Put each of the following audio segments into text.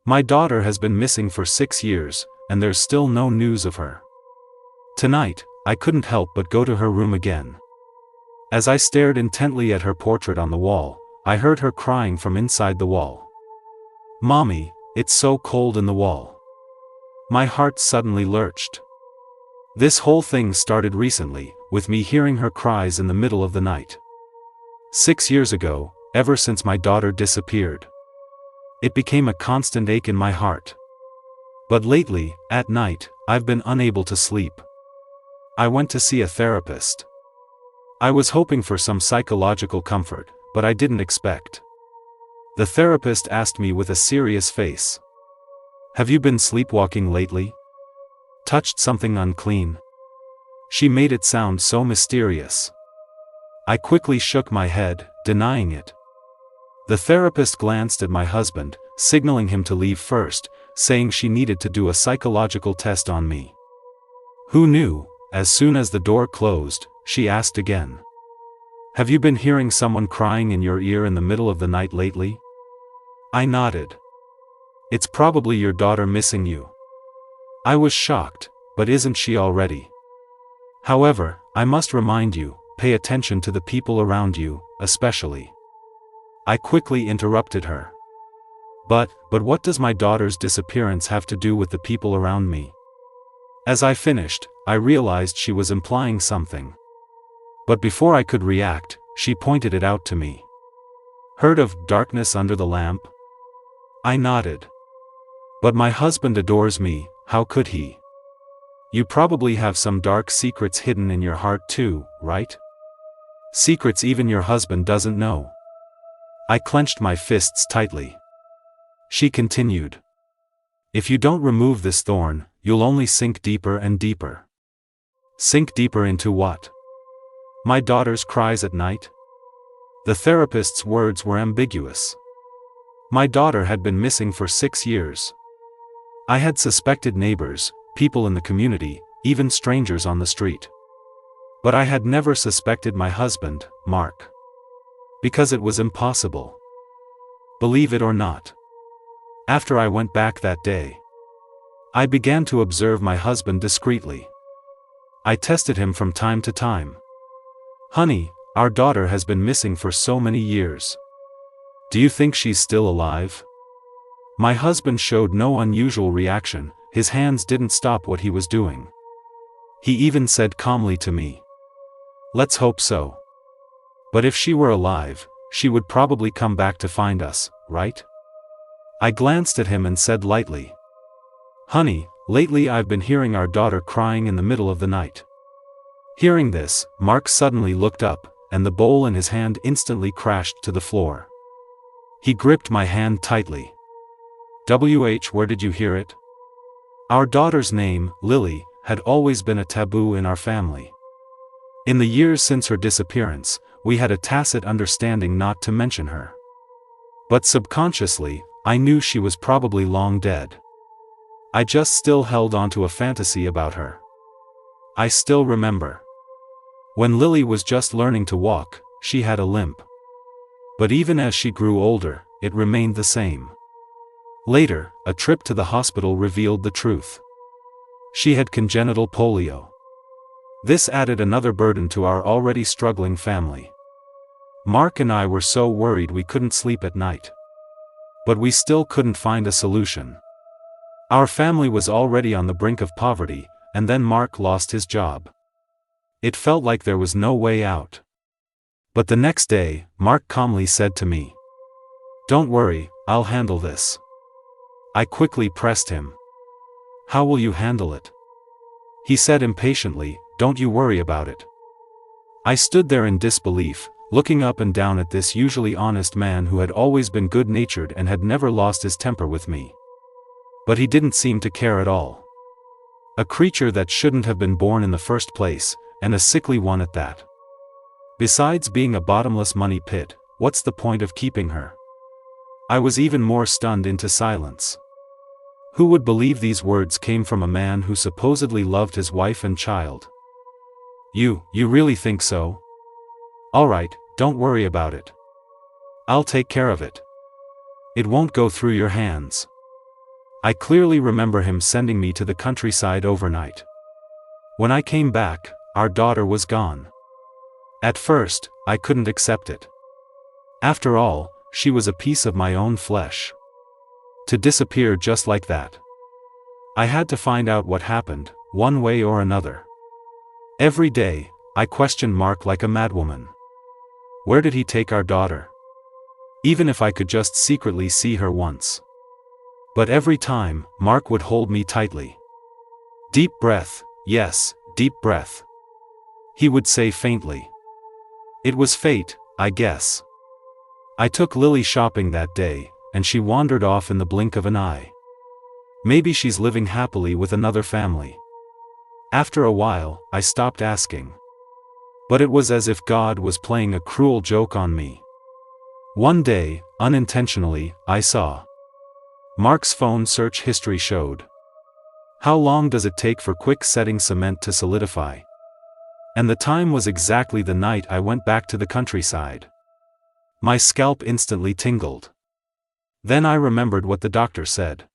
My daughter has been missing for 6 years, and there's still no news of her. Tonight, I couldn't help but go to her room again. As I stared intently at her portrait on the wall, I heard her crying from inside the wall. "Mommy, it's so cold in the wall." My heart suddenly lurched. This whole thing started recently, with me hearing her cries in the middle of the night. 6 years ago, ever since my daughter disappeared. It became a constant ache in my heart. But lately, at night, I've been unable to sleep. I went to see a therapist. I was hoping for some psychological comfort, but I didn't expect. The therapist asked me with a serious face, "Have you been sleepwalking lately? Touched something unclean?" She made it sound so mysterious. I quickly shook my head, denying it. The therapist glanced at my husband, signaling him to leave first, saying she needed to do a psychological test on me. Who knew? As soon as the door closed, she asked again, "Have you been hearing someone crying in your ear in the middle of the night lately?" I nodded. "It's probably your daughter missing you." I was shocked, but isn't she already? However, I must remind you, pay attention to the people around you, especially. I quickly interrupted her. But what does my daughter's disappearance have to do with the people around me? As I finished, I realized she was implying something. But before I could react, she pointed it out to me. "Heard of darkness under the lamp?" I nodded. "But my husband adores me, how could he? You probably have some dark secrets hidden in your heart too, right? Secrets even your husband doesn't know." I clenched my fists tightly. She continued, "If you don't remove this thorn, you'll only sink deeper and deeper." Sink deeper into what? My daughter's cries at night? The therapist's words were ambiguous. My daughter had been missing for 6 years. I had suspected neighbors, people in the community, even strangers on the street. But I had never suspected my husband, Mark. Because it was impossible. Believe it or not. After I went back that day, I began to observe my husband discreetly. I tested him from time to time. "Honey, our daughter has been missing for so many years. Do you think she's still alive?" My husband showed no unusual reaction, his hands didn't stop what he was doing. He even said calmly to me, "Let's hope so. But if she were alive, she would probably come back to find us, right?" I glanced at him and said lightly, "Honey, lately I've been hearing our daughter crying in the middle of the night." Hearing this, Mark suddenly looked up, and the bowl in his hand instantly crashed to the floor. He gripped my hand tightly. Where did you hear it?" Our daughter's name, Lily, had always been a taboo in our family. In the years since her disappearance, we had a tacit understanding not to mention her. But subconsciously, I knew she was probably long dead. I just still held on to a fantasy about her. I still remember. When Lily was just learning to walk, she had a limp. But even as she grew older, it remained the same. Later, a trip to the hospital revealed the truth. She had congenital polio. This added another burden to our already struggling family. Mark and I were so worried we couldn't sleep at night. But we still couldn't find a solution. Our family was already on the brink of poverty, and then Mark lost his job. It felt like there was no way out. But the next day, Mark calmly said to me, "Don't worry, I'll handle this." I quickly pressed him. "How will you handle it?" He said impatiently, "Don't you worry about it." I stood there in disbelief, looking up and down at this usually honest man who had always been good-natured and had never lost his temper with me. But he didn't seem to care at all. A creature that shouldn't have been born in the first place, and a sickly one at that. Besides being a bottomless money pit, what's the point of keeping her? I was even more stunned into silence. Who would believe these words came from a man who supposedly loved his wife and child? You really think so? Alright, don't worry about it. I'll take care of it. It won't go through your hands. I clearly remember him sending me to the countryside overnight. When I came back, our daughter was gone. At first, I couldn't accept it. After all, she was a piece of my own flesh. To disappear just like that. I had to find out what happened, one way or another. Every day, I questioned Mark like a madwoman. Where did he take our daughter? Even if I could just secretly see her once. But every time, Mark would hold me tightly. Deep breath, yes, deep breath. He would say faintly. It was fate, I guess. I took Lily shopping that day, and she wandered off in the blink of an eye. Maybe she's living happily with another family. After a while, I stopped asking. But it was as if God was playing a cruel joke on me. One day, unintentionally, I saw. Mark's phone search history showed. How long does it take for quick setting cement to solidify? And the time was exactly the night I went back to the countryside. My scalp instantly tingled. Then I remembered what the doctor said.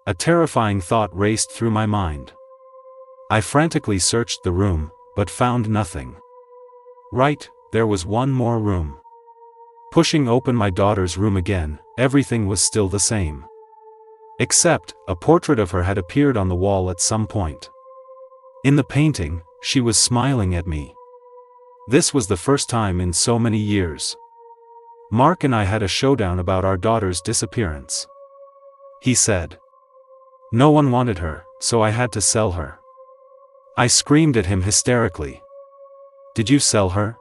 A terrifying thought raced through my mind. I frantically searched the room, but found nothing. Right, there was one more room. Pushing open my daughter's room again, everything was still the same. Except, a portrait of her had appeared on the wall at some point. In the painting, she was smiling at me. This was the first time in so many years. Mark and I had a showdown about our daughter's disappearance. He said. No one wanted her, so I had to sell her. I screamed at him hysterically. Did you sell her?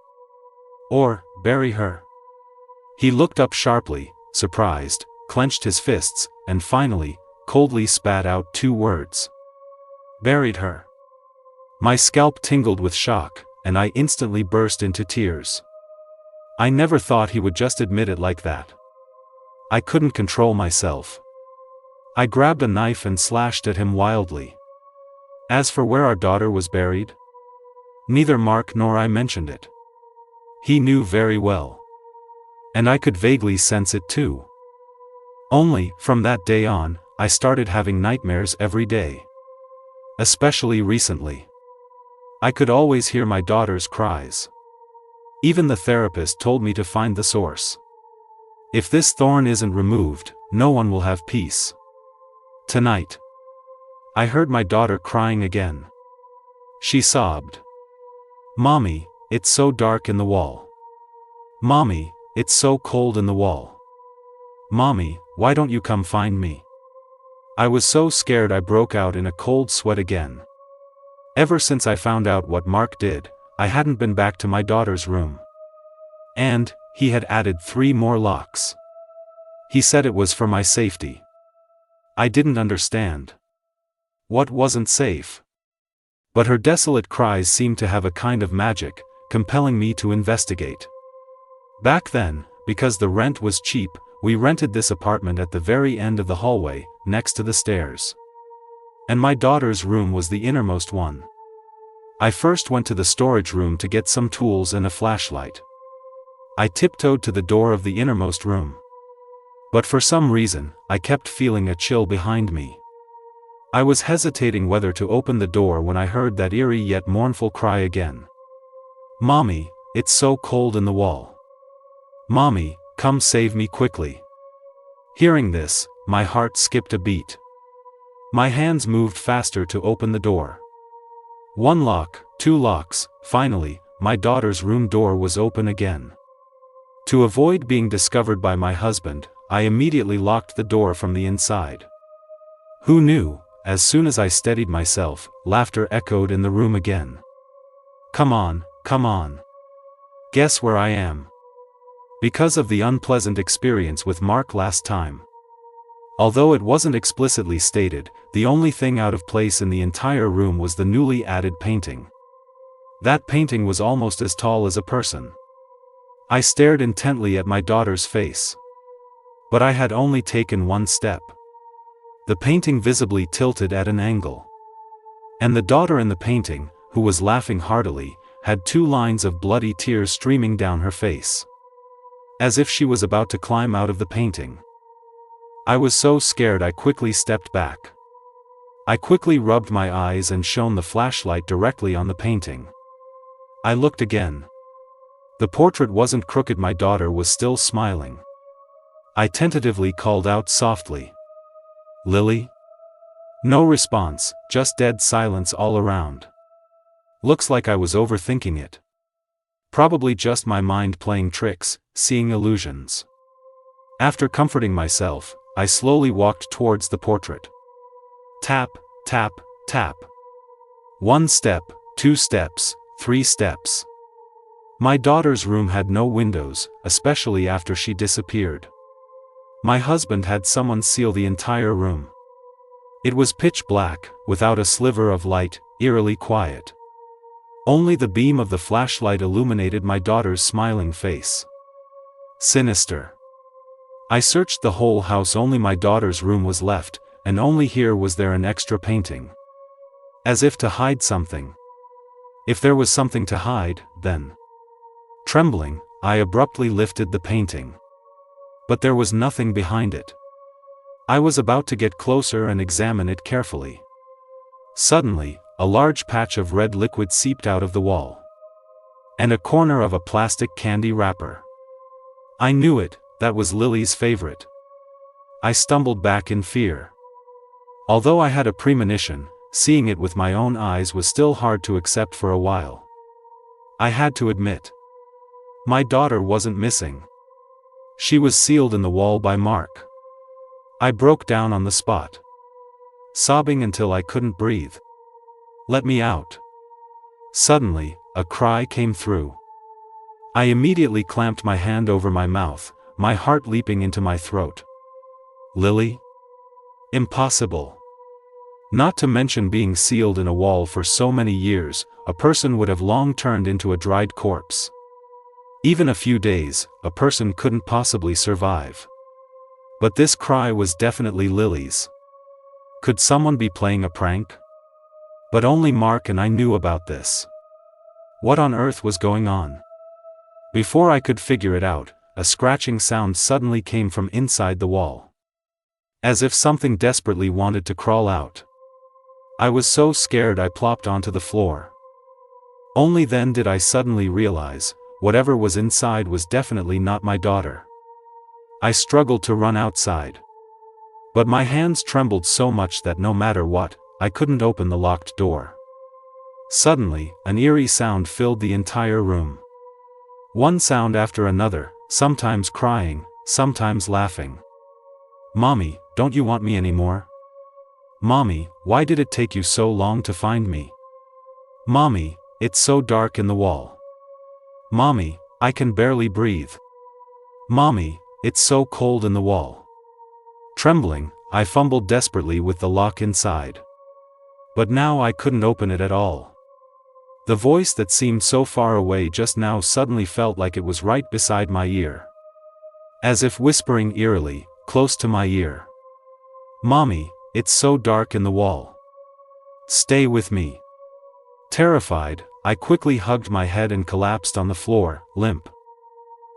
Or, bury her? He looked up sharply, surprised, clenched his fists, and finally, coldly spat out 2 words. Buried her. My scalp tingled with shock, and I instantly burst into tears. I never thought he would just admit it like that. I couldn't control myself. I grabbed a knife and slashed at him wildly. As for where our daughter was buried, neither Mark nor I mentioned it. He knew very well. And I could vaguely sense it too. Only, from that day on, I started having nightmares every day. Especially recently. I could always hear my daughter's cries. Even the therapist told me to find the source. If this thorn isn't removed, no one will have peace. Tonight. I heard my daughter crying again. She sobbed. Mommy, it's so dark in the wall. Mommy, it's so cold in the wall. Mommy, why don't you come find me? I was so scared I broke out in a cold sweat again. Ever since I found out what Mark did, I hadn't been back to my daughter's room. And, he had added 3 more locks. He said it was for my safety. I didn't understand. What wasn't safe? But her desolate cries seemed to have a kind of magic, compelling me to investigate. Back then, because the rent was cheap, we rented this apartment at the very end of the hallway, next to the stairs. And my daughter's room was the innermost one. I first went to the storage room to get some tools and a flashlight. I tiptoed to the door of the innermost room. But for some reason, I kept feeling a chill behind me. I was hesitating whether to open the door when I heard that eerie yet mournful cry again. Mommy, it's so cold in the wall. Mommy, come save me quickly. Hearing this, my heart skipped a beat. My hands moved faster to open the door. 1 lock, 2 locks, finally, my daughter's room door was open again. To avoid being discovered by my husband, I immediately locked the door from the inside. Who knew, as soon as I steadied myself, laughter echoed in the room again. Come on, come on. Guess where I am? Because of the unpleasant experience with Mark last time. Although it wasn't explicitly stated, the only thing out of place in the entire room was the newly added painting. That painting was almost as tall as a person. I stared intently at my daughter's face. But I had only taken 1 step. The painting visibly tilted at an angle. And the daughter in the painting, who was laughing heartily, had 2 lines of bloody tears streaming down her face. As if she was about to climb out of the painting. I was so scared I quickly stepped back. I quickly rubbed my eyes and shone the flashlight directly on the painting. I looked again. The portrait wasn't crooked, my daughter was still smiling. I tentatively called out softly. "Lily?" No response, just dead silence all around. Looks like I was overthinking it. Probably just my mind playing tricks, seeing illusions. After comforting myself, I slowly walked towards the portrait. Tap, tap, tap. 1 step, 2 steps, 3 steps. My daughter's room had no windows, especially after she disappeared. My husband had someone seal the entire room. It was pitch black, without a sliver of light, eerily quiet. Only the beam of the flashlight illuminated my daughter's smiling face. Sinister. I searched the whole house, only my daughter's room was left, and only here was there an extra painting. As if to hide something. If there was something to hide, then. Trembling, I abruptly lifted the painting. But there was nothing behind it. I was about to get closer and examine it carefully. Suddenly, a large patch of red liquid seeped out of the wall. And a corner of a plastic candy wrapper. I knew it, that was Lily's favorite. I stumbled back in fear. Although I had a premonition, seeing it with my own eyes was still hard to accept for a while. I had to admit. My daughter wasn't missing. She was sealed in the wall by Mark. I broke down on the spot. Sobbing until I couldn't breathe. "Let me out." Suddenly, a cry came through. I immediately clamped my hand over my mouth, my heart leaping into my throat. Lily? Impossible. Not to mention being sealed in a wall for so many years, a person would have long turned into a dried corpse. Even a few days, a person couldn't possibly survive. But this cry was definitely Lily's. Could someone be playing a prank? But only Mark and I knew about this. What on earth was going on? Before I could figure it out, a scratching sound suddenly came from inside the wall. As if something desperately wanted to crawl out. I was so scared I plopped onto the floor. Only then did I suddenly realize, whatever was inside was definitely not my daughter. I struggled to run outside. But my hands trembled so much that no matter what, I couldn't open the locked door. Suddenly, an eerie sound filled the entire room. One sound after another, sometimes crying, sometimes laughing. "Mommy, don't you want me anymore? Mommy, why did it take you so long to find me? Mommy, it's so dark in the wall. Mommy, I can barely breathe. Mommy, it's so cold in the wall." Trembling, I fumbled desperately with the lock inside. But now I couldn't open it at all. The voice that seemed so far away just now suddenly felt like it was right beside my ear. As if whispering eerily, close to my ear. "Mommy, it's so dark in the wall. Stay with me." Terrified, I quickly hugged my head and collapsed on the floor, limp.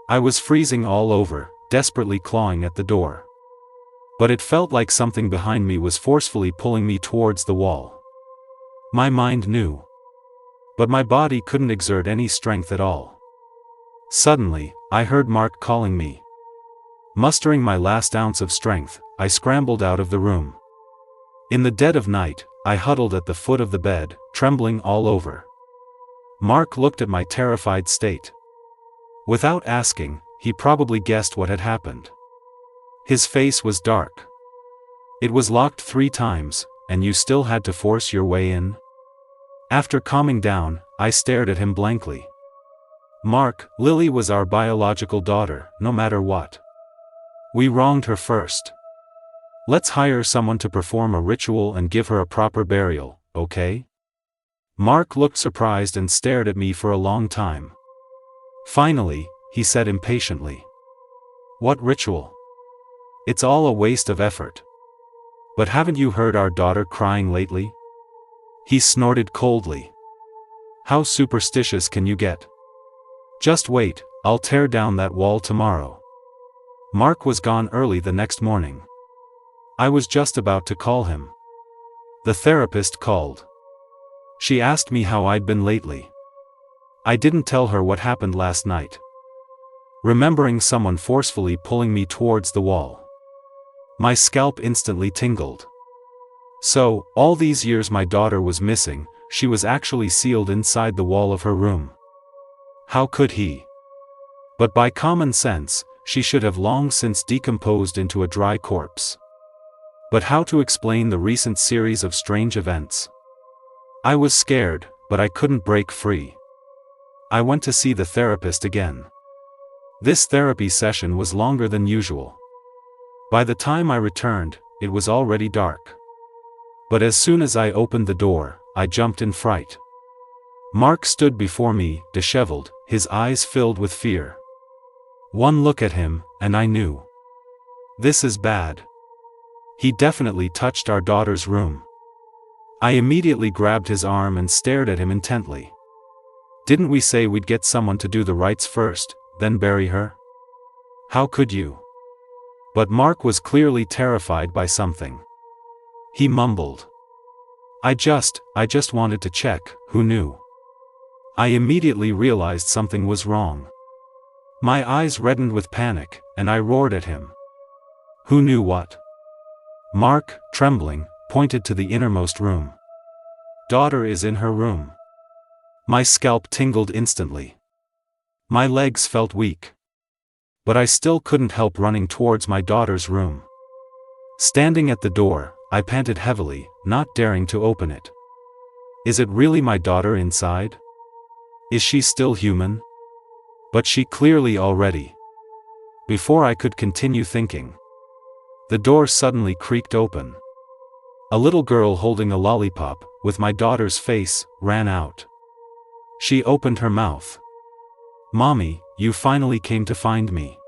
I was freezing all over, desperately clawing at the door. But it felt like something behind me was forcefully pulling me towards the wall. My mind knew. But my body couldn't exert any strength at all. Suddenly, I heard Mark calling me. Mustering my last ounce of strength, I scrambled out of the room. In the dead of night, I huddled at the foot of the bed, trembling all over. Mark looked at my terrified state. Without asking, he probably guessed what had happened. His face was dark. "It was locked 3 times, and you still had to force your way in?" After calming down, I stared at him blankly. "Mark, Lily was our biological daughter, no matter what. We wronged her first. Let's hire someone to perform a ritual and give her a proper burial, okay?" Mark looked surprised and stared at me for a long time. Finally, he said impatiently. "What ritual? It's all a waste of effort. But haven't you heard our daughter crying lately?" He snorted coldly. "How superstitious can you get? Just wait, I'll tear down that wall tomorrow." Mark was gone early the next morning. I was just about to call him. The therapist called. She asked me how I'd been lately. I didn't tell her what happened last night. Remembering someone forcefully pulling me towards the wall. My scalp instantly tingled. So, all these years my daughter was missing, she was actually sealed inside the wall of her room. How could he? But by common sense, she should have long since decomposed into a dry corpse. But how to explain the recent series of strange events? I was scared, but I couldn't break free. I went to see the therapist again. This therapy session was longer than usual. By the time I returned, it was already dark. But as soon as I opened the door, I jumped in fright. Mark stood before me, disheveled, his eyes filled with fear. One look at him, and I knew. This is bad. He definitely touched our daughter's room. I immediately grabbed his arm and stared at him intently. Didn't we say we'd get someone to do the rites first, then bury her? How could you? But Mark was clearly terrified by something. He mumbled. I just wanted to check, who knew? I immediately realized something was wrong. My eyes reddened with panic, and I roared at him. Who knew what? Mark, trembling, pointed to the innermost room. Daughter is in her room. My scalp tingled instantly. My legs felt weak. But I still couldn't help running towards my daughter's room. Standing at the door, I panted heavily, not daring to open it. Is it really my daughter inside? Is she still human? But she clearly already. Before I could continue thinking, the door suddenly creaked open. A little girl holding a lollipop, with my daughter's face, ran out. She opened her mouth. Mommy, you finally came to find me.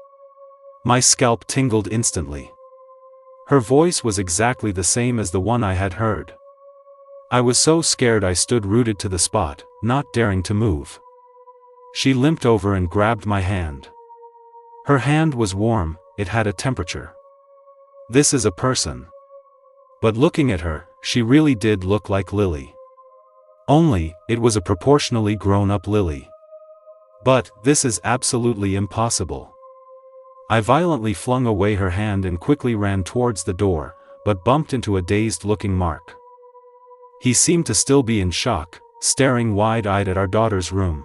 My scalp tingled instantly. Her voice was exactly the same as the one I had heard. I was so scared I stood rooted to the spot, not daring to move. She limped over and grabbed my hand. Her hand was warm, it had a temperature. This is a person. But looking at her, she really did look like Lily. Only, it was a proportionally grown-up Lily. But, this is absolutely impossible. I violently flung away her hand and quickly ran towards the door, but bumped into a dazed-looking Mark. He seemed to still be in shock, staring wide-eyed at our daughter's room.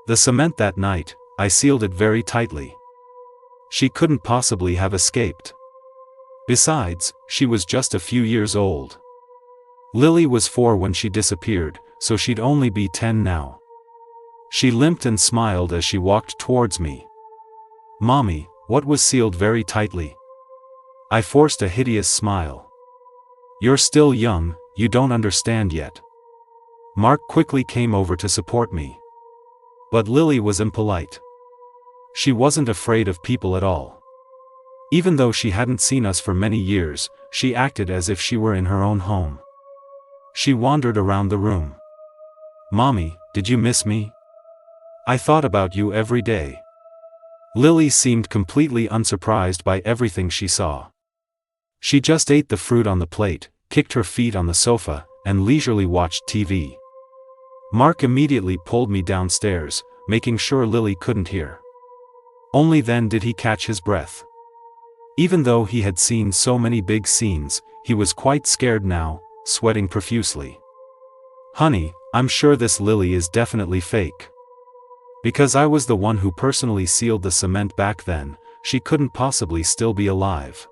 The cement that night, I sealed it very tightly. She couldn't possibly have escaped. Besides, she was just a few years old. Lily was 4 when she disappeared, so she'd only be 10 now. She limped and smiled as she walked towards me. Mommy, what was sealed very tightly? I forced a hideous smile. You're still young, you don't understand yet. Mark quickly came over to support me. But Lily was impolite. She wasn't afraid of people at all. Even though she hadn't seen us for many years, she acted as if she were in her own home. She wandered around the room. Mommy, did you miss me? I thought about you every day. Lily seemed completely unsurprised by everything she saw. She just ate the fruit on the plate, kicked her feet on the sofa, and leisurely watched TV. Mark immediately pulled me downstairs, making sure Lily couldn't hear. Only then did he catch his breath. Even though he had seen so many big scenes, he was quite scared now, sweating profusely. Honey, I'm sure this Lily is definitely fake. Because I was the one who personally sealed the cement back then, she couldn't possibly still be alive.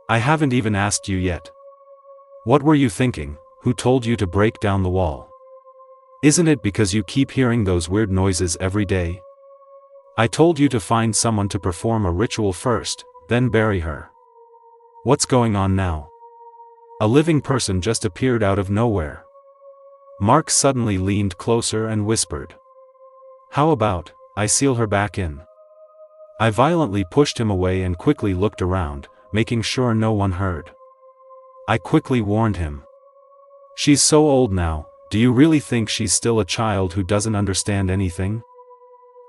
I haven't even asked you yet. What were you thinking? Who told you to break down the wall? Isn't it because you keep hearing those weird noises every day? I told you to find someone to perform a ritual first, then bury her. What's going on now? A living person just appeared out of nowhere. Mark suddenly leaned closer and whispered. How about, I seal her back in? I violently pushed him away and quickly looked around, making sure no one heard. I quickly warned him. She's so old now, do you really think she's still a child who doesn't understand anything?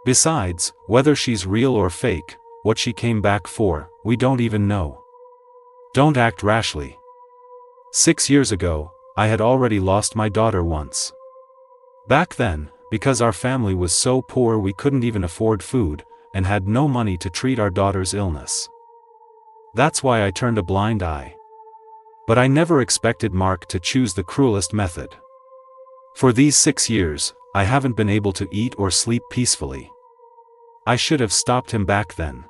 Besides, whether she's real or fake, what she came back for, we don't even know. Don't act rashly. 6 years ago, I had already lost my daughter once. Back then, because our family was so poor we couldn't even afford food, and had no money to treat our daughter's illness. That's why I turned a blind eye. But I never expected Mark to choose the cruelest method. For these 6 years, I haven't been able to eat or sleep peacefully. I should have stopped him back then.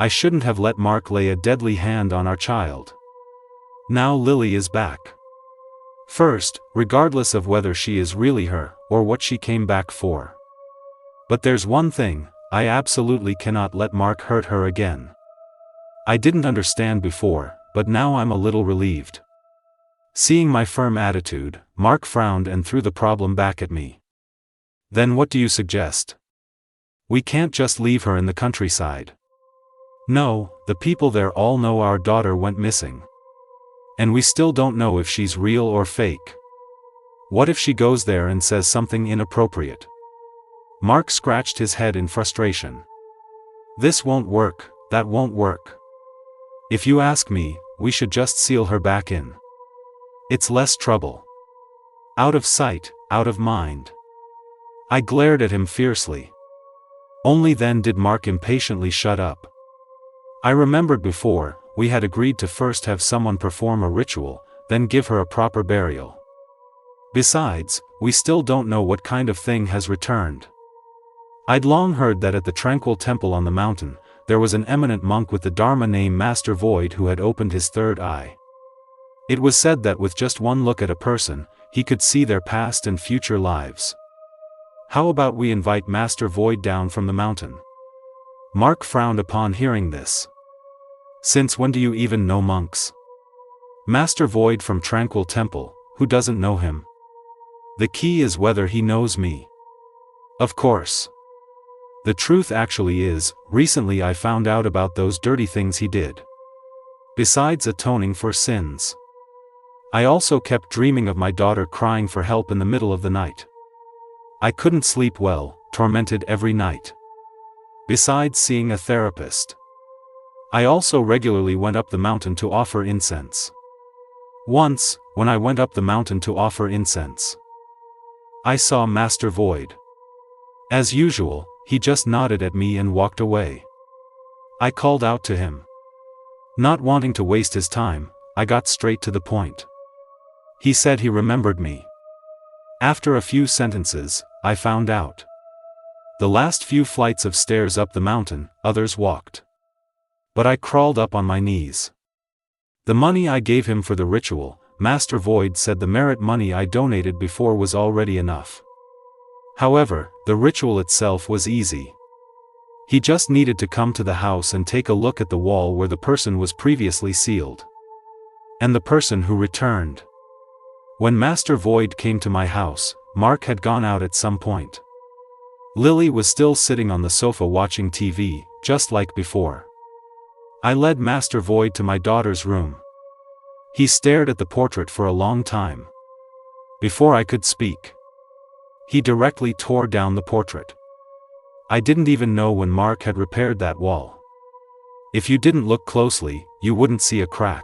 I shouldn't have let Mark lay a deadly hand on our child. Now Lily is back. First, regardless of whether she is really her, or what she came back for. But there's one thing, I absolutely cannot let Mark hurt her again. I didn't understand before, but now I'm a little relieved. Seeing my firm attitude, Mark frowned and threw the problem back at me. Then what do you suggest? We can't just leave her in the countryside. No, the people there all know our daughter went missing. And we still don't know if she's real or fake. What if she goes there and says something inappropriate? Mark scratched his head in frustration. This won't work, that won't work. If you ask me, we should just seal her back in. It's less trouble. Out of sight, out of mind. I glared at him fiercely. Only then did Mark impatiently shut up. I remembered before, we had agreed to first have someone perform a ritual, then give her a proper burial. Besides, we still don't know what kind of thing has returned. I'd long heard that at the tranquil temple on the mountain, there was an eminent monk with the Dharma name Master Void who had opened his third eye. It was said that with just one look at a person, he could see their past and future lives. How about we invite Master Void down from the mountain? Mark frowned upon hearing this. Since when do you even know monks? Master Void from Tranquil Temple, who doesn't know him? The key is whether he knows me. Of course. The truth actually is, recently I found out about those dirty things he did. Besides atoning for sins. I also kept dreaming of my daughter crying for help in the middle of the night. I couldn't sleep well, tormented every night. Besides seeing a therapist. I also regularly went up the mountain to offer incense. Once, when I went up the mountain to offer incense, I saw Master Void. As usual, he just nodded at me and walked away. I called out to him. Not wanting to waste his time, I got straight to the point. He said he remembered me. After a few sentences, I found out. The last few flights of stairs up the mountain, others walked. But I crawled up on my knees. The money I gave him for the ritual, Master Void said the merit money I donated before was already enough. However, the ritual itself was easy. He just needed to come to the house and take a look at the wall where the person was previously sealed. And the person who returned. When Master Void came to my house, Mark had gone out at some point. Lily was still sitting on the sofa watching TV, just like before. I led Master Void to my daughter's room. He stared at the portrait for a long time. Before I could speak, he directly tore down the portrait. I didn't even know when Mark had repaired that wall. If you didn't look closely, you wouldn't see a crack.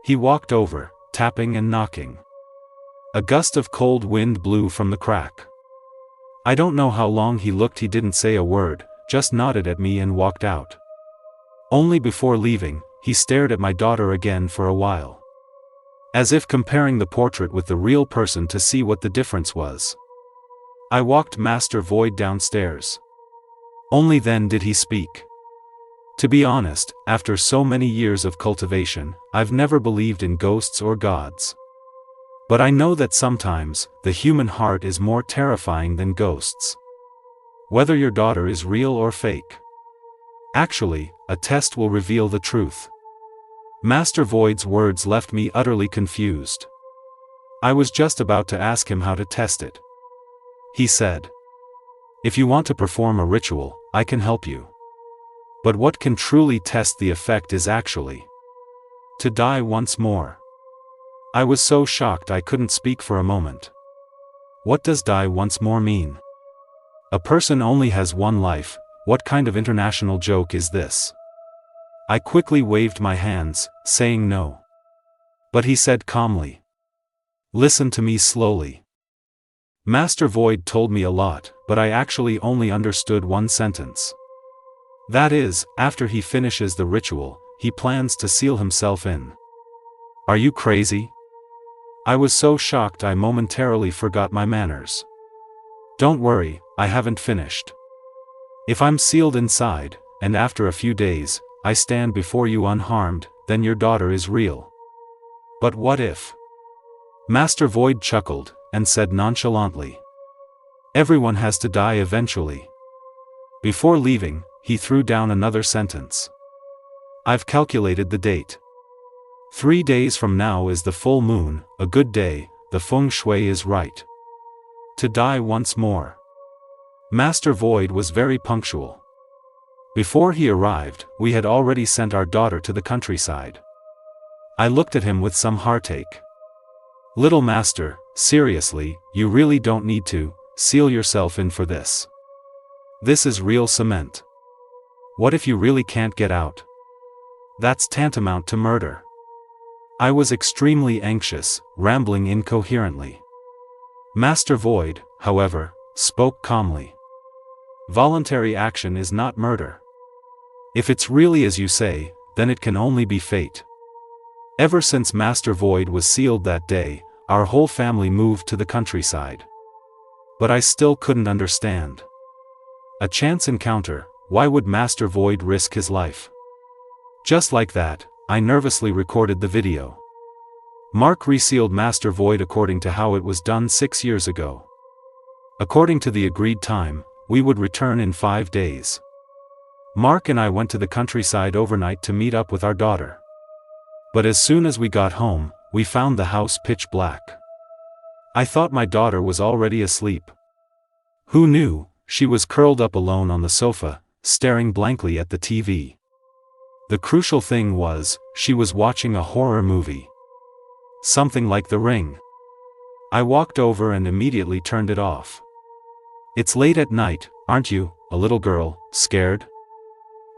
He walked over, tapping and knocking. A gust of cold wind blew from the crack. I don't know how long he looked. He didn't say a word, just nodded at me and walked out. Only before leaving, he stared at my daughter again for a while. As if comparing the portrait with the real person to see what the difference was. I walked Master Void downstairs. Only then did he speak. To be honest, after so many years of cultivation, I've never believed in ghosts or gods. But I know that sometimes, the human heart is more terrifying than ghosts. Whether your daughter is real or fake. Actually, a test will reveal the truth. Master Void's words left me utterly confused. I was just about to ask him how to test it. He said, "If you want to perform a ritual, I can help you. But what can truly test the effect is actually to die once more." I was so shocked I couldn't speak for a moment. What does die once more mean? A person only has one life. What kind of international joke is this? I quickly waved my hands, saying no. But he said calmly, "Listen to me slowly." Master Void told me a lot, but I actually only understood one sentence. That is, after he finishes the ritual, he plans to seal himself in. Are you crazy? I was so shocked I momentarily forgot my manners. Don't worry, I haven't finished. If I'm sealed inside, and after a few days, I stand before you unharmed, then your daughter is real. But what if? Master Void chuckled, and said nonchalantly, "Everyone has to die eventually." Before leaving, he threw down another sentence. "I've calculated the date. 3 days from now is the full moon, a good day, the feng shui is right. To die once more." Master Void was very punctual. Before he arrived, we had already sent our daughter to the countryside. I looked at him with some heartache. "Little master, seriously, you really don't need to seal yourself in for this. This is real cement. What if you really can't get out? That's tantamount to murder." I was extremely anxious, rambling incoherently. Master Void, however, spoke calmly. "Voluntary action is not murder. If it's really as you say, then it can only be fate." Ever since Master Void was sealed that day, our whole family moved to the countryside. But I still couldn't understand. A chance encounter, why would Master Void risk his life? Just like that, I nervously recorded the video. Mark resealed Master Void according to how it was done 6 years ago. According to the agreed time, we would return in 5 days. Mark and I went to the countryside overnight to meet up with our daughter. But as soon as we got home, we found the house pitch black. I thought my daughter was already asleep. Who knew, she was curled up alone on the sofa, staring blankly at the TV. The crucial thing was, she was watching a horror movie. Something like The Ring. I walked over and immediately turned it off. "It's late at night, aren't you, a little girl, scared?"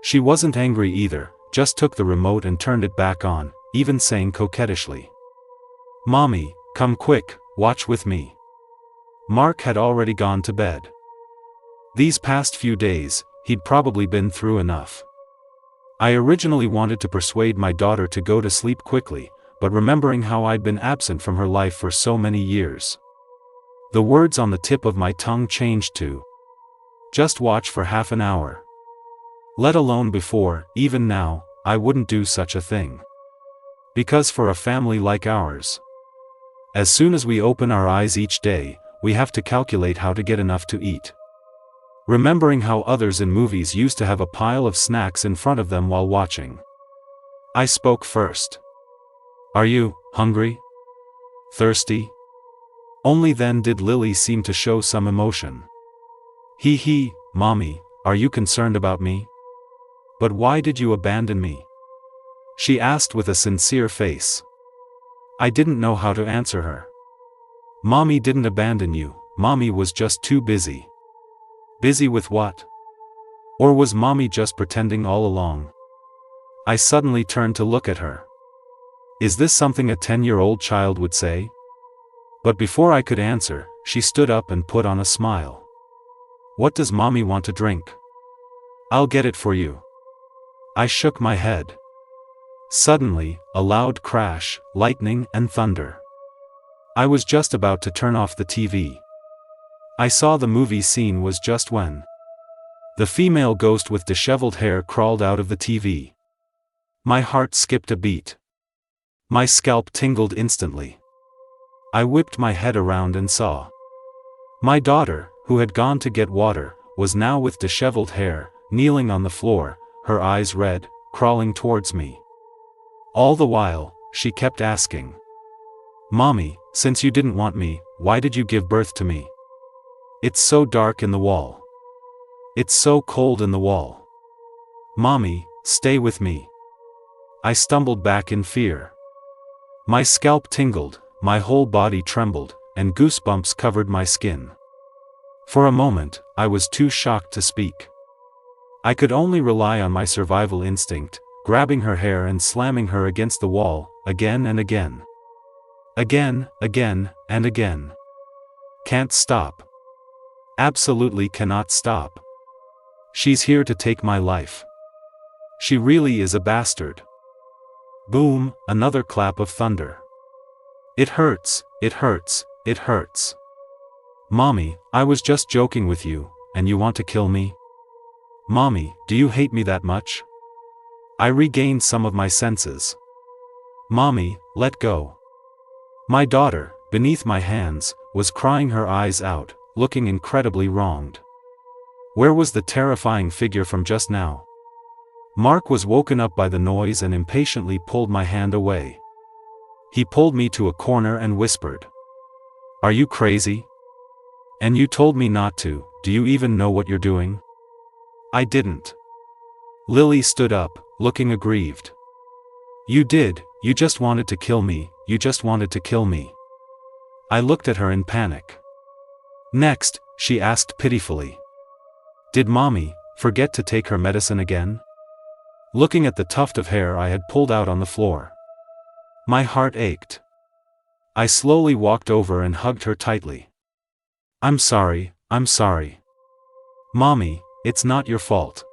She wasn't angry either, just took the remote and turned it back on, even saying coquettishly, "Mommy, come quick, watch with me." Mark had already gone to bed. These past few days, he'd probably been through enough. I originally wanted to persuade my daughter to go to sleep quickly, but remembering how I'd been absent from her life for so many years, the words on the tip of my tongue changed to, "Just watch for half an hour." Let alone before, even now, I wouldn't do such a thing. Because for a family like ours, as soon as we open our eyes each day, we have to calculate how to get enough to eat. Remembering how others in movies used to have a pile of snacks in front of them while watching, I spoke first. "Are you hungry? Thirsty?" Only then did Lily seem to show some emotion. He, Mommy, are you concerned about me? But why did you abandon me?" she asked with a sincere face. I didn't know how to answer her. "Mommy didn't abandon you, Mommy was just too busy." Busy with what? Or was Mommy just pretending all along? I suddenly turned to look at her. Is this something a 10-year-old child would say? But before I could answer, she stood up and put on a smile. "What does Mommy want to drink? I'll get it for you." I shook my head. Suddenly, a loud crash, lightning and thunder. I was just about to turn off the TV. I saw the movie scene was just when the female ghost with disheveled hair crawled out of the TV. My heart skipped a beat. My scalp tingled instantly. I whipped my head around and saw my daughter, who had gone to get water, was now with disheveled hair, kneeling on the floor, her eyes red, crawling towards me. All the while, she kept asking, "Mommy, since you didn't want me, why did you give birth to me? It's so dark in the wall. It's so cold in the wall. Mommy, stay with me." I stumbled back in fear. My scalp tingled, my whole body trembled, and goosebumps covered my skin. For a moment, I was too shocked to speak. I could only rely on my survival instinct, grabbing her hair and slamming her against the wall, again and again. Again, and again. Can't stop. Absolutely cannot stop. She's here to take my life. She really is a bastard. Boom, another clap of thunder. It hurts, it hurts, it hurts. Mommy, I was just joking with you, and you want to kill me? Mommy, do you hate me that much? I regained some of my senses. Mommy, let go. My daughter, beneath my hands, was crying her eyes out, looking incredibly wronged. Where was the terrifying figure from just now? Mark was woken up by the noise and impatiently pulled my hand away. He pulled me to a corner and whispered, "Are you crazy? And you told me not to. Do you even know what you're doing?" I didn't. Lily stood up, looking aggrieved. You did, you just wanted to kill me, you just wanted to kill me. I looked at her in panic. Next, she asked pitifully, "Did Mommy forget to take her medicine again?" Looking at the tuft of hair I had pulled out on the floor. My heart ached. I slowly walked over and hugged her tightly. I'm sorry. Mommy, it's not your fault."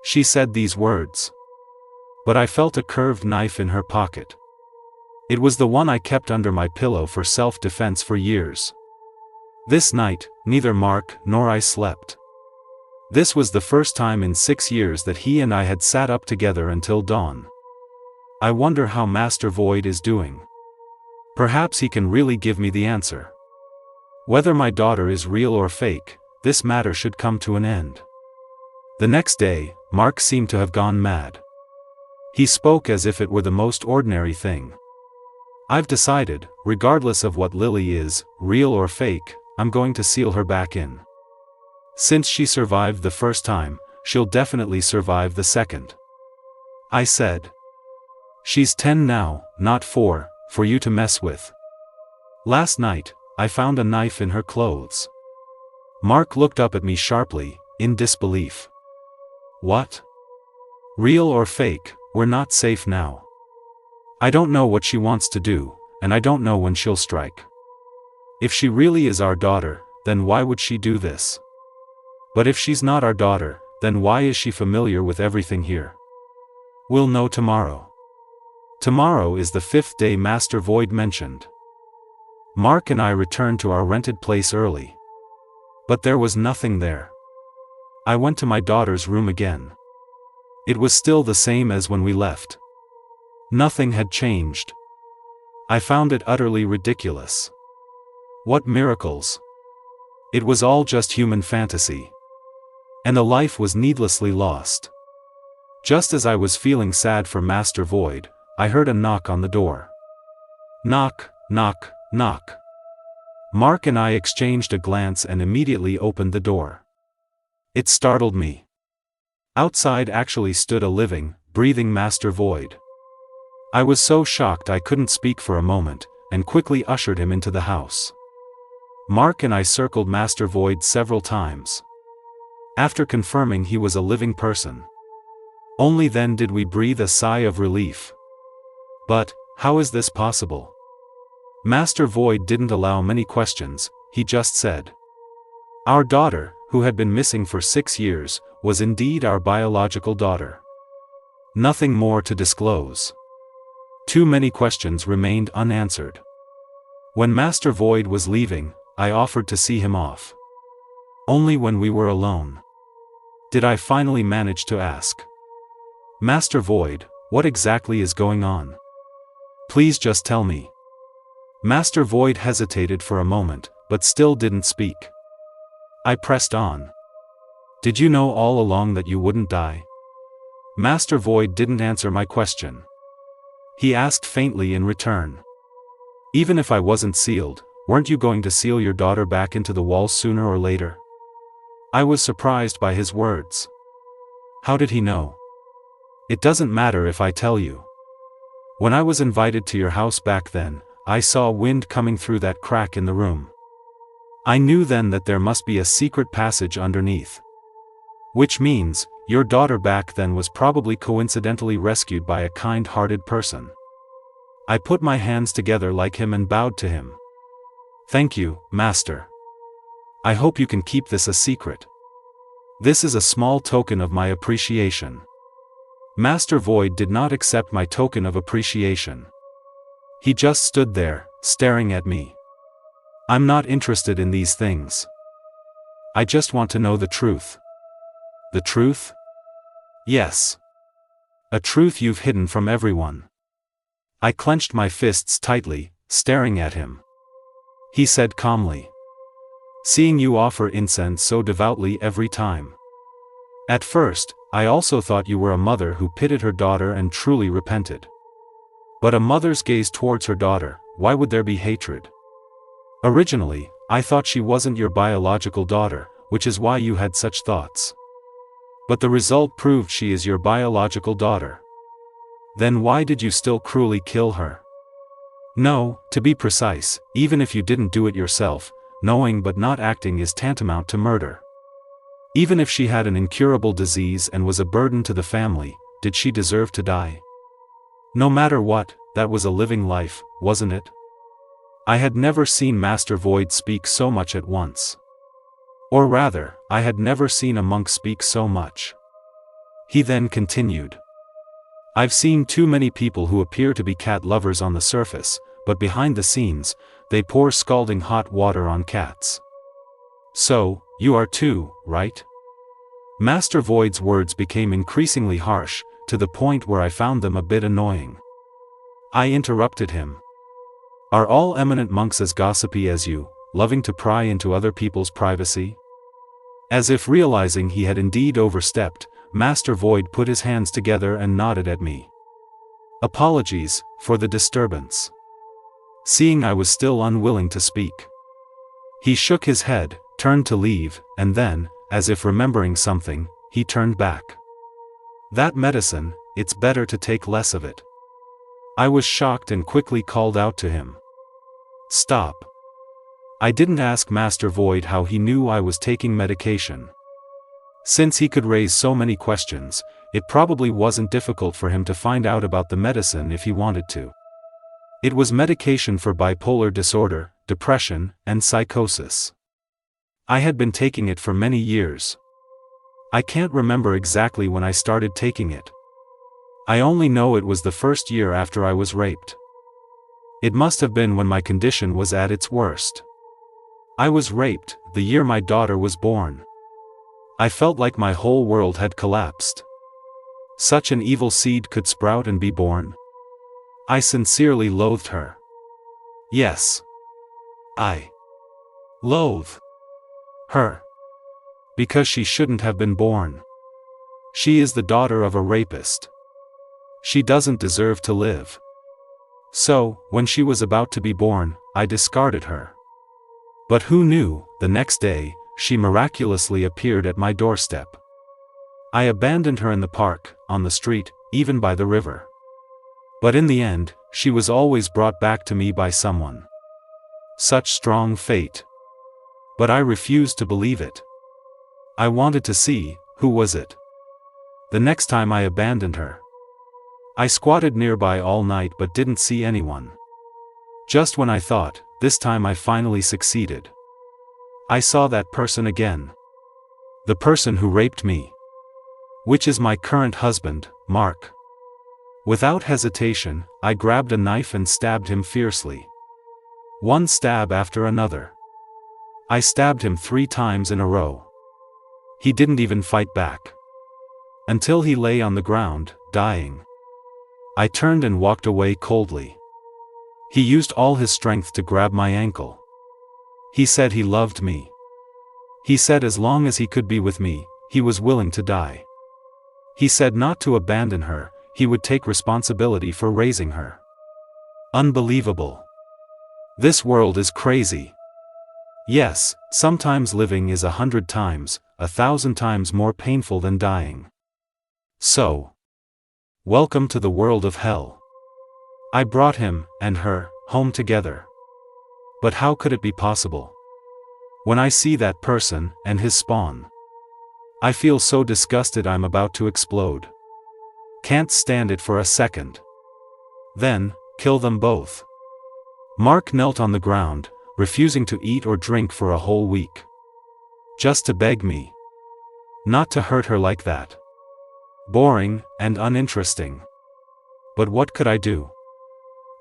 She said these words. But I felt a curved knife in her pocket. It was the one I kept under my pillow for self-defense for years. This night, neither Mark nor I slept. This was the first time in 6 years that he and I had sat up together until dawn. I wonder how Master Void is doing. Perhaps he can really give me the answer. Whether my daughter is real or fake, this matter should come to an end. The next day, Mark seemed to have gone mad. He spoke as if it were the most ordinary thing. I've decided, regardless of what Lily is, real or fake, I'm going to seal her back in. Since she survived the first time, she'll definitely survive the second. I said. She's 10 now, not 4, for you to mess with. Last night, I found a knife in her clothes. Mark looked up at me sharply, in disbelief. What? Real or fake, we're not safe now. I don't know what she wants to do, and I don't know when she'll strike. If she really is our daughter, then why would she do this? But if she's not our daughter, then why is she familiar with everything here? We'll know tomorrow. Tomorrow is the 5th day Master Void mentioned. Mark and I returned to our rented place early. But there was nothing there. I went to my daughter's room again. It was still the same as when we left. Nothing had changed. I found it utterly ridiculous. What miracles! It was all just human fantasy. And a life was needlessly lost. Just as I was feeling sad for Master Void, I heard a knock on the door. Knock, knock, knock. Mark and I exchanged a glance and immediately opened the door. It startled me. Outside actually stood a living, breathing Master Void. I was so shocked I couldn't speak for a moment, and quickly ushered him into the house. Mark and I circled Master Void several times. After confirming he was a living person. Only then did we breathe a sigh of relief. But, how is this possible? Master Void didn't allow many questions, he just said. Our daughter, who had been missing for 6 years, was indeed our biological daughter. Nothing more to disclose. Too many questions remained unanswered. When Master Void was leaving, I offered to see him off. Only when we were alone. Did I finally manage to ask? Master Void, what exactly is going on? Please just tell me. Master Void hesitated for a moment, but still didn't speak. I pressed on. Did you know all along that you wouldn't die? Master Void didn't answer my question. He asked faintly in return. Even if I wasn't sealed, weren't you going to seal your daughter back into the wall sooner or later? I was surprised by his words. How did he know? It doesn't matter if I tell you. When I was invited to your house back then, I saw wind coming through that crack in the room. I knew then that there must be a secret passage underneath. Which means, your daughter back then was probably coincidentally rescued by a kind-hearted person. I put my hands together like him and bowed to him. Thank you, Master. I hope you can keep this a secret. This is a small token of my appreciation. Master Void did not accept my token of appreciation. He just stood there, staring at me. I'm not interested in these things. I just want to know the truth. The truth? Yes. A truth you've hidden from everyone. I clenched my fists tightly, staring at him. He said calmly. Seeing you offer incense so devoutly every time. At first, I also thought you were a mother who pitied her daughter and truly repented. But a mother's gaze towards her daughter, why would there be hatred? Originally, I thought she wasn't your biological daughter, which is why you had such thoughts. But the result proved she is your biological daughter. Then why did you still cruelly kill her? No, to be precise, even if you didn't do it yourself, knowing but not acting is tantamount to murder. Even if she had an incurable disease and was a burden to the family, did she deserve to die? No matter what, that was a living life, wasn't it? I had never seen Master Void speak so much at once. Or rather, I had never seen a monk speak so much. He then continued. I've seen too many people who appear to be cat lovers on the surface, but behind the scenes, they pour scalding hot water on cats. So, you are too, right? Master Void's words became increasingly harsh, to the point where I found them a bit annoying. I interrupted him. Are all eminent monks as gossipy as you, loving to pry into other people's privacy? As if realizing he had indeed overstepped, Master Void put his hands together and nodded at me. Apologies for the disturbance. Seeing I was still unwilling to speak. He shook his head, turned to leave, and then, as if remembering something, he turned back. That medicine, it's better to take less of it. I was shocked and quickly called out to him. Stop. I didn't ask Master Void how he knew I was taking medication. Since he could raise so many questions, it probably wasn't difficult for him to find out about the medicine if he wanted to. It was medication for bipolar disorder, depression, and psychosis. I had been taking it for many years. I can't remember exactly when I started taking it. I only know it was the first year after I was raped. It must have been when my condition was at its worst. I was raped the year my daughter was born. I felt like my whole world had collapsed. Such an evil seed could sprout and be born. I sincerely loathed her. Yes. I loathe her. Because she shouldn't have been born. She is the daughter of a rapist. She doesn't deserve to live. So, when she was about to be born, I discarded her. But who knew, the next day, she miraculously appeared at my doorstep. I abandoned her in the park, on the street, even by the river. But in the end, she was always brought back to me by someone. Such strong fate. But I refused to believe it. I wanted to see, who was it? The next time I abandoned her. I squatted nearby all night but didn't see anyone. Just when I thought, this time I finally succeeded. I saw that person again. The person who raped me. Which is my current husband, Mark. Without hesitation, I grabbed a knife and stabbed him fiercely. One stab after another. I stabbed him 3 times in a row. He didn't even fight back. Until he lay on the ground, dying. I turned and walked away coldly. He used all his strength to grab my ankle. He said he loved me. He said as long as he could be with me, he was willing to die. He said not to abandon her, he would take responsibility for raising her. Unbelievable. This world is crazy. Yes, sometimes living is 100 times, 1,000 times more painful than dying. So, welcome to the world of hell. I brought him, and her, home together. But how could it be possible? When I see that person, and his spawn. I feel so disgusted I'm about to explode. Can't stand it for a second. Then, kill them both. Mark knelt on the ground, refusing to eat or drink for a whole week. Just to beg me not to hurt her like that. Boring and uninteresting. But what could I do?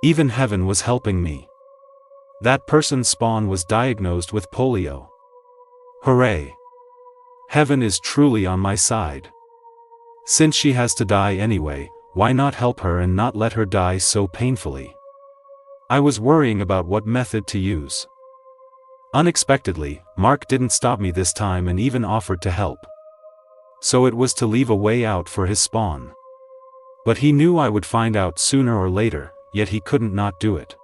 Even heaven was helping me. That person's spawn was diagnosed with polio. Hooray! Heaven is truly on my side. Since she has to die anyway, why not help her and not let her die so painfully? I was worrying about what method to use. Unexpectedly, Mark didn't stop me this time and even offered to help. So it was to leave a way out for his spawn. But he knew I would find out sooner or later, yet he couldn't not do it.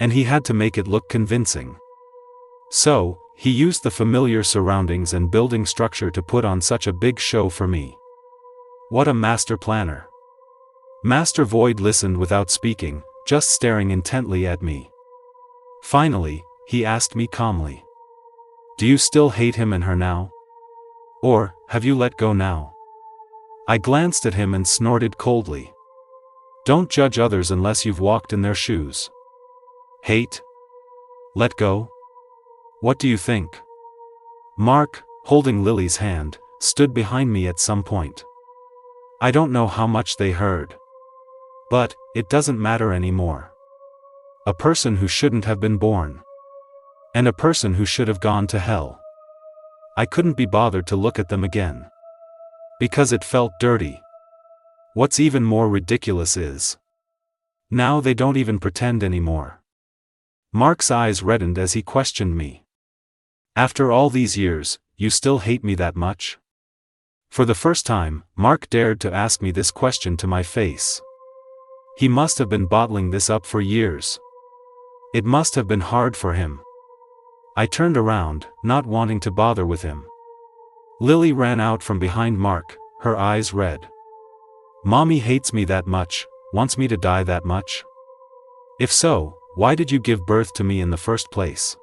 And he had to make it look convincing. So, he used the familiar surroundings and building structure to put on such a big show for me. What a master planner. Master Void listened without speaking, just staring intently at me. Finally, he asked me calmly. Do you still hate him and her now? Or, have you let go now? I glanced at him and snorted coldly. Don't judge others unless you've walked in their shoes. Hate? Let go? What do you think? Mark, holding Lily's hand, stood behind me at some point. I don't know how much they heard. But, it doesn't matter anymore. A person who shouldn't have been born. And a person who should have gone to hell. I couldn't be bothered to look at them again. Because it felt dirty. What's even more ridiculous is, now they don't even pretend anymore. Mark's eyes reddened as he questioned me. After all these years, you still hate me that much? For the first time, Mark dared to ask me this question to my face. He must have been bottling this up for years. It must have been hard for him. I turned around, not wanting to bother with him. Lily ran out from behind Mark, her eyes red. Mommy hates me that much, wants me to die that much? If so, why did you give birth to me in the first place?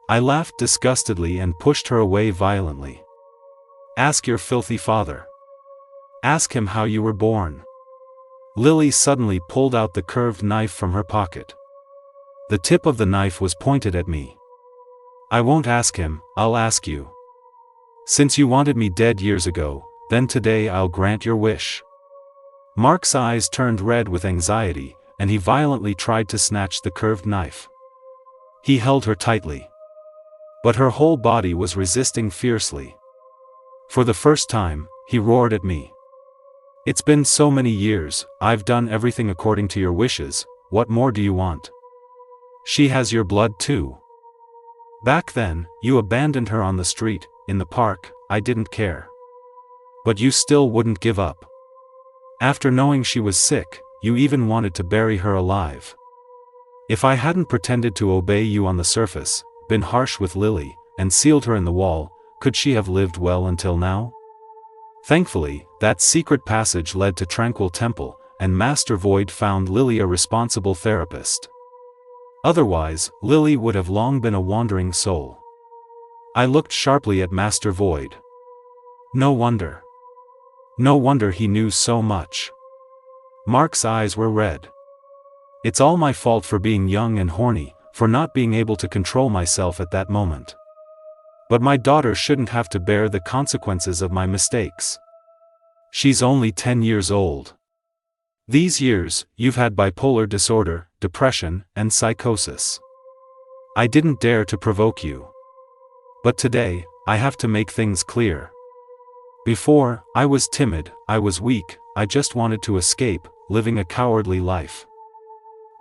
I laughed disgustedly and pushed her away violently. Ask your filthy father. Ask him how you were born. Lily suddenly pulled out the curved knife from her pocket. The tip of the knife was pointed at me. I won't ask him, I'll ask you. Since you wanted me dead years ago, then today I'll grant your wish. Mark's eyes turned red with anxiety, and he violently tried to snatch the curved knife. He held her tightly. But her whole body was resisting fiercely. For the first time, he roared at me. It's been so many years, I've done everything according to your wishes, what more do you want? She has your blood too. Back then, you abandoned her on the street, in the park, I didn't care. But you still wouldn't give up. After knowing she was sick, you even wanted to bury her alive. If I hadn't pretended to obey you on the surface, been harsh with Lily, and sealed her in the wall, could she have lived well until now? Thankfully, that secret passage led to Tranquil Temple, and Master Void found Lily a responsible therapist. Otherwise, Lily would have long been a wandering soul. I looked sharply at Master Void. No wonder. No wonder he knew so much. Mark's eyes were red. It's all my fault for being young and horny, for not being able to control myself at that moment. But my daughter shouldn't have to bear the consequences of my mistakes. She's only 10 years old. These years, you've had bipolar disorder, depression, and psychosis. I didn't dare to provoke you. But today, I have to make things clear. Before, I was timid, I was weak, I just wanted to escape, living a cowardly life.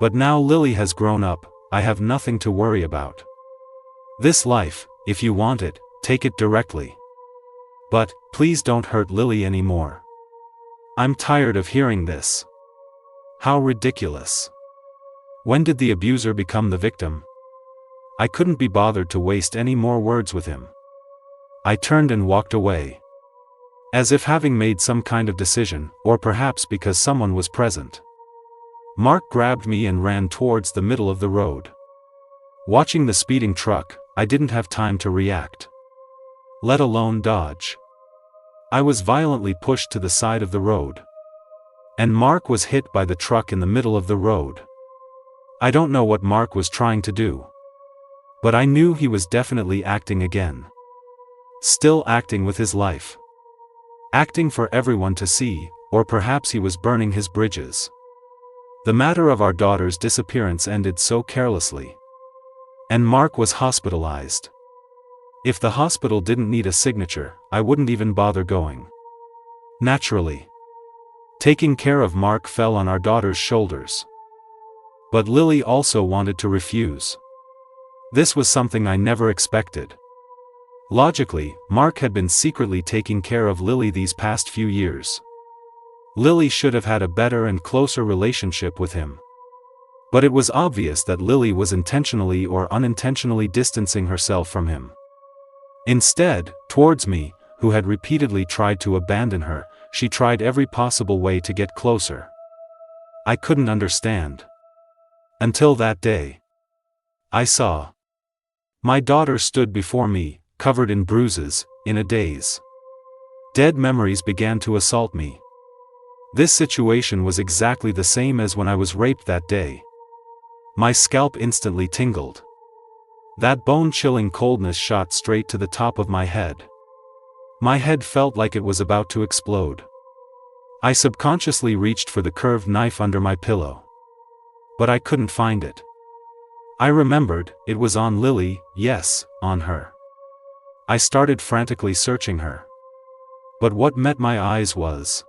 But now Lily has grown up, I have nothing to worry about. This life, if you want it, take it directly. But, please don't hurt Lily anymore. I'm tired of hearing this. How ridiculous. When did the abuser become the victim? I couldn't be bothered to waste any more words with him. I turned and walked away. As if having made some kind of decision, or perhaps because someone was present. Mark grabbed me and ran towards the middle of the road. Watching the speeding truck, I didn't have time to react. Let alone dodge. I was violently pushed to the side of the road. And Mark was hit by the truck in the middle of the road. I don't know what Mark was trying to do. But I knew he was definitely acting again. Still acting with his life. Acting for everyone to see, or perhaps he was burning his bridges. The matter of our daughter's disappearance ended so carelessly. And Mark was hospitalized. If the hospital didn't need a signature, I wouldn't even bother going. Naturally. Taking care of Mark fell on our daughter's shoulders. But Lily also wanted to refuse. This was something I never expected. Logically, Mark had been secretly taking care of Lily these past few years. Lily should have had a better and closer relationship with him. But it was obvious that Lily was intentionally or unintentionally distancing herself from him. Instead, towards me, who had repeatedly tried to abandon her, she tried every possible way to get closer. I couldn't understand. Until that day. I saw. My daughter stood before me, covered in bruises, in a daze. Dead memories began to assault me. This situation was exactly the same as when I was raped that day. My scalp instantly tingled. That bone-chilling coldness shot straight to the top of my head. My head felt like it was about to explode. I subconsciously reached for the curved knife under my pillow. But I couldn't find it. I remembered, it was on Lily, yes, on her. I started frantically searching her. But what met my eyes was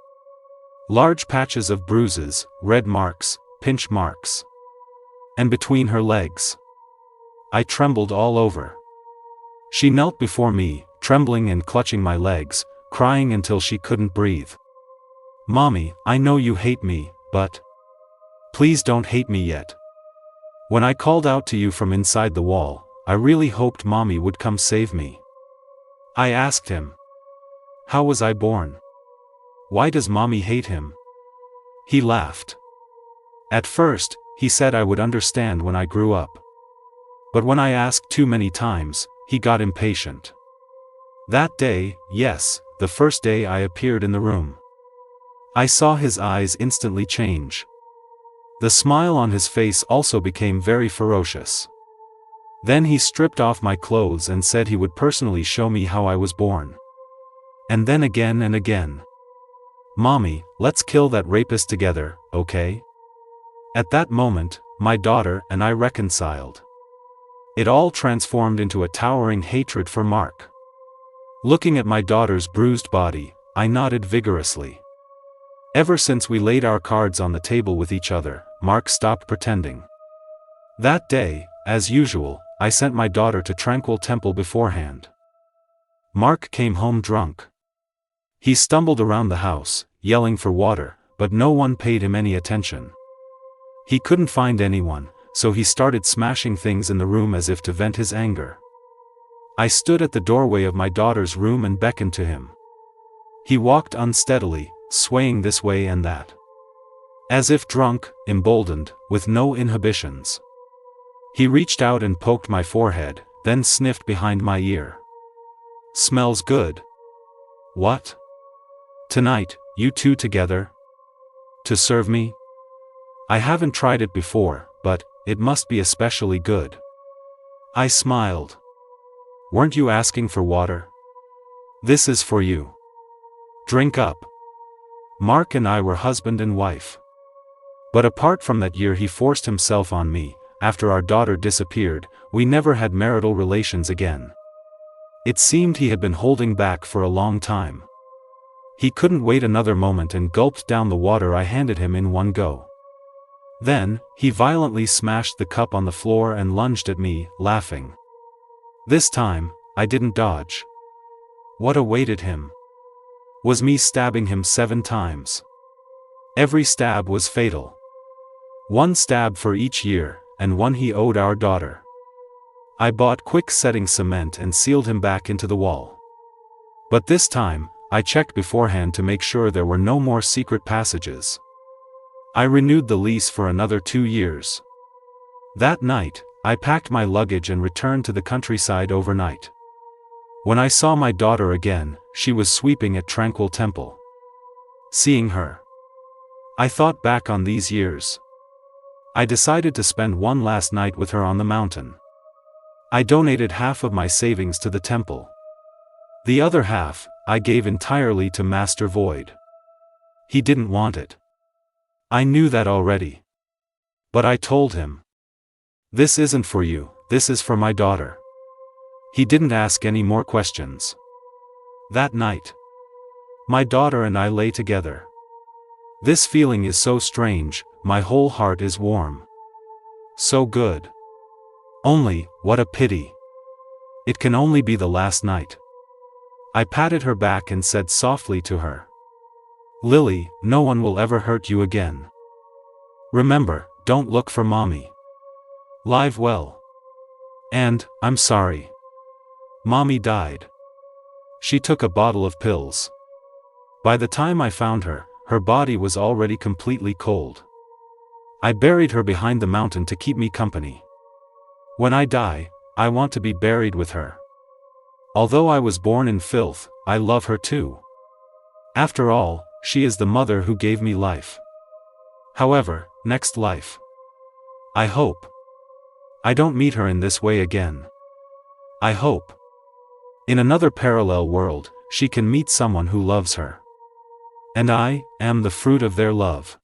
large patches of bruises, red marks, pinch marks. And between her legs. I trembled all over. She knelt before me, trembling and clutching my legs, crying until she couldn't breathe. "Mommy, I know you hate me, but please don't hate me yet. When I called out to you from inside the wall, I really hoped Mommy would come save me." I asked him. How was I born? Why does Mommy hate him? He laughed. At first, he said I would understand when I grew up. But when I asked too many times, he got impatient. That day, yes, the first day I appeared in the room. I saw his eyes instantly change. The smile on his face also became very ferocious. Then he stripped off my clothes and said he would personally show me how I was born. And then again and again. "Mommy, let's kill that rapist together, okay?" At that moment, my daughter and I reconciled. It all transformed into a towering hatred for Mark. Looking at my daughter's bruised body, I nodded vigorously. Ever since we laid our cards on the table with each other, Mark stopped pretending. That day, as usual, I sent my daughter to Tranquil Temple beforehand. Mark came home drunk. He stumbled around the house, yelling for water, but no one paid him any attention. He couldn't find anyone, so he started smashing things in the room as if to vent his anger. I stood at the doorway of my daughter's room and beckoned to him. He walked unsteadily, swaying this way and that. As if drunk, emboldened, with no inhibitions. He reached out and poked my forehead, then sniffed behind my ear. "Smells good." "What? Tonight, you two together? To serve me? I haven't tried it before, but it must be especially good." I smiled. "Weren't you asking for water? This is for you. Drink up." Mark and I were husband and wife. But apart from that year he forced himself on me. After our daughter disappeared, we never had marital relations again. It seemed he had been holding back for a long time. He couldn't wait another moment and gulped down the water I handed him in one go. Then, he violently smashed the cup on the floor and lunged at me, laughing. This time, I didn't dodge. What awaited him? Was me stabbing him 7 times. Every stab was fatal. 1 stab for each year, and 1 he owed our daughter. I bought quick-setting cement and sealed him back into the wall. But this time, I checked beforehand to make sure there were no more secret passages. I renewed the lease for another 2 years. That night, I packed my luggage and returned to the countryside overnight. When I saw my daughter again, she was sweeping at tranquil temple. Seeing her, I thought back on these years. I decided to spend one last night with her on the mountain. I donated half of my savings to the temple. The other half, I gave entirely to Master Void. He didn't want it. I knew that already. But I told him, "This isn't for you, this is for my daughter." He didn't ask any more questions. That night, my daughter and I lay together. This feeling is so strange, my whole heart is warm. So good. Only, what a pity. It can only be the last night. I patted her back and said softly to her, "Lily, no one will ever hurt you again. Remember, don't look for mommy. Live well. And, I'm sorry. Mommy died. She took a bottle of pills. By the time I found her, her body was already completely cold. I buried her behind the mountain to keep me company. When I die, I want to be buried with her. Although I was born in filth, I love her too. After all, she is the mother who gave me life. However, next life, I hope I don't meet her in this way again. I hope in another parallel world, she can meet someone who loves her. And I am the fruit of their love.